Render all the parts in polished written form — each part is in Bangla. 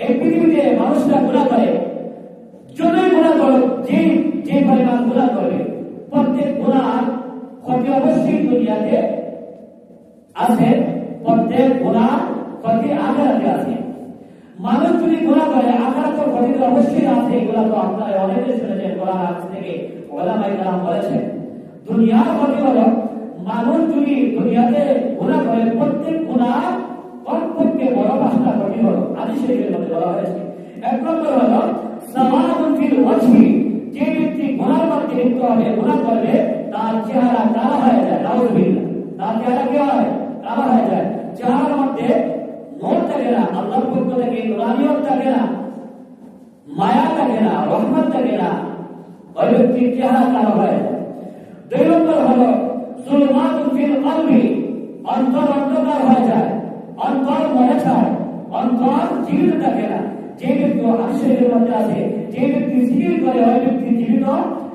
এই পৃথিবীতে মানুষরা গুনাহ করে, যতই গুনাহ করো, যে পরিমাণ গুনাহ করবে, প্রত্যেক গুনাহ ক্ষতি অবশ্যই দুনিয়াতে আছে, প্রত্যেক গুনাহ ক্ষতি আখিরাতে আছে। মানুষ যদি গুনাহ করে আখিরাতের ক্ষতি তো অবশ্যই আছে। এগুলো তো আপনারা অনেকে শুনেছেন, কোরআন হাদিস থেকে ওলামায়ে কেরাম বলেছেন। দুনিয়ার ক্ষতি হলো মানুষ যদি দুনিয়াতে গুনাহ করে, প্রত্যেক গুনাহ কমপক্ষে বড় 5টা ক্ষতি হলো। হাদিস শরীফের মধ্যে বলা হয়েছে। এক নম্বর হলো সাওয়াদুন ফিল ওয়াজহি, যে ব্যক্তি গুনাহর মধ্যে লিপ্ত হবে, গুনাহ করবে, তার চেহারা কালো হয়ে যায়। নাউযুবিল্লাহ, তার চেহারা কি হয়? কালো হয়ে যায়। চেহারার মধ্যে নূর থাকে না, আল্লাহর পক্ষ থেকে নুরানিয়ত থাকে না, মায়া থাকে না, রহমত থাকে না, ওই ব্যক্তির চেহারা কালো হয়ে যায়। 2 নম্বর হলো যুলমাতুন ফিল কলবি, অন্তর অন্ধকার হয়ে যায়, অন্তর মরে যায়, অন্তর জীবিত থাকে না। যে ব্যক্তি হাদিসের মধ্যে আছে, যে ব্যক্তি জিকির করে ওই ব্যক্তি জীবিত,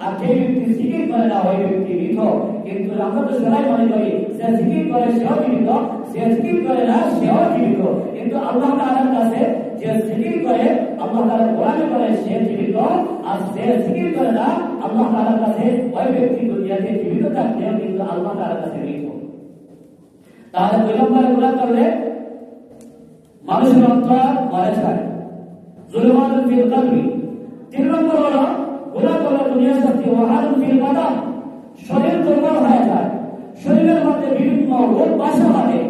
আর যে ব্যক্তি জিকির করে না ওই ব্যক্তি মৃত। কিন্তু আমরা তো সবাই মনে করি সে জিকির করে সেও জীবিত, সে জিকির করে না সেও জীবিত। কিন্তু আল্লাহ তাআলার কাছে যে জিকির করে, আল্লাহ তাআলা গোলামি করে, সে জীবিত, আর যে জিকির করে না আল্লাহ তাআলার কাছে ওই ব্যক্তি দুনিয়াতে জীবিত থাকলেও কিন্তু আল্লাহ তাআলার কাছে মৃত। তাহলে 2 নম্বরে গুনাহ করলে মানুষের অন্তর মরে যায়, যুলমাতুন ফিল কলবি। 3 নম্বর হলো গুনাহ করলে দুনিয়ার শাস্তি ওয়াহাদুন ফিল বাদান, শরীর দুর্বল হয়ে যায়, শরীরের মধ্যে বিভিন্ন রোগ বাসা বাঁধে,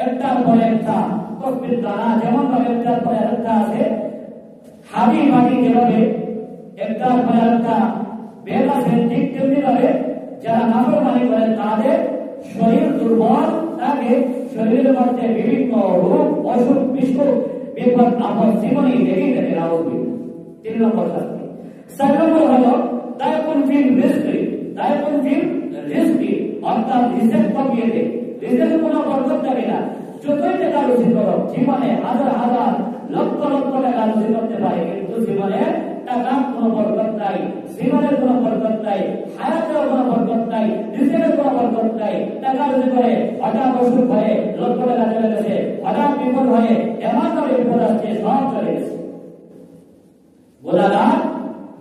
একটার পরে একটা কষ্টের দ্বারা, যেমন ভাবে একটার পরে একটা আছে হাবি বাড়ি, যেভাবে একটার পরে একটা বেদ আছে, ঠিক তেমনি ভাবে যারা নাফরমানি করে তাদের শরীর দুর্বল থাকে, শরীরের মধ্যে বিভিন্ন রোগ অসুখ বিসুখ বিপদ আপদ জীবনে লেগে থাকে। নাউযুবিল্লাহ। 3 নম্বর শাস্তি। 4 নম্বর হলো দায়কুন ফিল রিজকি, দায়কুন ফিল রিজকি, অর্থাৎ রিজক কমিয়ে দেয়, রিজকের কোনো বরকত থাকে না। যতই টাকা রুজি করো, জীবনে হাজার হাজার লক্ষ লক্ষ টাকা রুজি করতে পারে, কিন্তু জীবনে টাকার কোনো বরকত নাই, জীবনের কোনো বরকত নাই, হায়াতের কোনো বরকত নাই, রিজকের কোনো বরকত নাই। টাকা রুজি করে হঠাৎ অসুখ হয়ে লক্ষ টাকা চলে গেছে, হঠাৎ বিপদ হয়ে এমন ভাবে বিপদ আসছে, সব চলে গেছে। গুনাহগার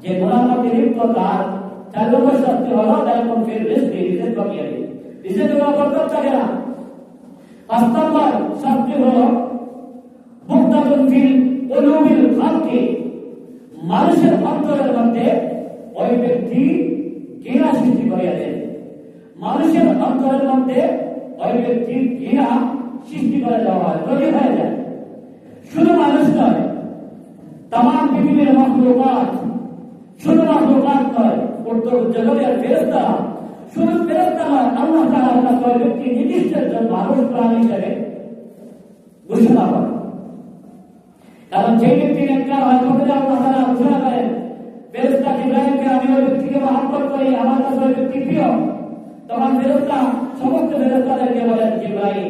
যে গুনাহর মধ্যে লিপ্ত, তার 4 নম্বর শাস্তি হলো দায়কুন ফিল রিজকি, রিজক কমিয়ে দেয়, রিজকের কোনো বরকত থাকে না। 5 নম্বর শাস্তি হলো মুক্তাতুন ফিল কুলুবিল খালকি, মানুষের অন্তরের মধ্যে ওই ব্যক্তি ঘৃণা সৃষ্টি করিয়া দেন, মানুষের অন্তরের মধ্যে ওই ব্যক্তি ঘৃণা সৃষ্টি করে দেওয়া হয়, তৈরি হয়ে যায়। শুধু মানুষ নয়, তামাম পৃথিবীর মাখলুকাত, শুধু মাখলুকাত নয়, উত্তর জগতের ফেরেশতা, শুধু ফেরেশতা নয়, আল্লাহ তাআলার কাছে ওই ব্যক্তি নির্দিষ্ট একজন মানুষ প্রাণী হিসেবে ঘোষণা করে। কারণ যে ব্যক্তি নেককার হয়, তখন আল্লাহ তাআলা ঘোষণা করেন, ফেরেশতা জিবরাইলকে আমি ওই ব্যক্তিকে মহব্বত করি, আমার কাছে ওই ব্যক্তি প্রিয়। তখন ফেরেশতা সমস্ত ফেরেশতাদেরকে বলেন, জিবরাইল,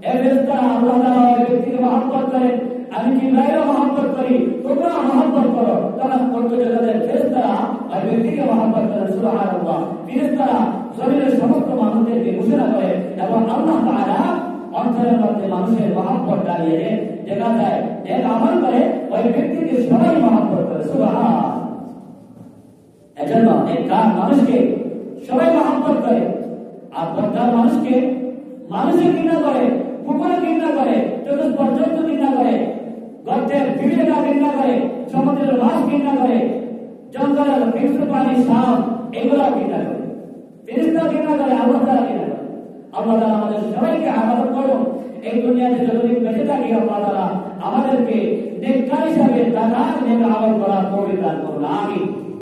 এ ফেরেশতা, আল্লাহ তাআলা ওই ব্যক্তিকে মহব্বত করেন, আমি জিবরাইলও মহব্বত করি, তোমরা মহব্বত করো। তখন জগতের ফেরেশতারা ওই ব্যক্তিকে মহব্বত করেন। সুবহানাল্লাহ। ফেরেশতারা জমিনের সমস্ত মানুষদেরকে ঘোষণা করে, এবং আল্লাহ তাআলা অন্তরের মধ্যে মানুষের মহব্বত ডালিয়ে দেন। দেখা যায় এক আমল করে ওই ব্যক্তিকে সবাই মহব্বত করে। সুবহানাল্লাহ। এজন্য নেককার মানুষকে সবাই মহব্বত করে, আর বদকার মানুষকে মানুষে ঘৃণা করে, কুকুরে ঘৃণা করে, চতুষ্পর্যন্ত ঘৃণা করে, গর্তের বিড়ালকে ঘৃণা করে, সমুদ্রের মাছ ঘৃণা করে, জঙ্গলের হিংস্র প্রাণী সাপ এগুলো ঘৃণা করে, ফেরেশতা ঘৃণা করে, আল্লাহ তাআলা ঘৃণা করে। আল্লাহ তাআলা আমাদের সবাইকে আবাদত করুন। এই দুনিয়াতে যতদিন বেঁচে থাকি আল্লাহ তাআলা আমাদেরকে নেককার হিসাবে নেক আমল করার তৌফিক দান করুন। আমিন।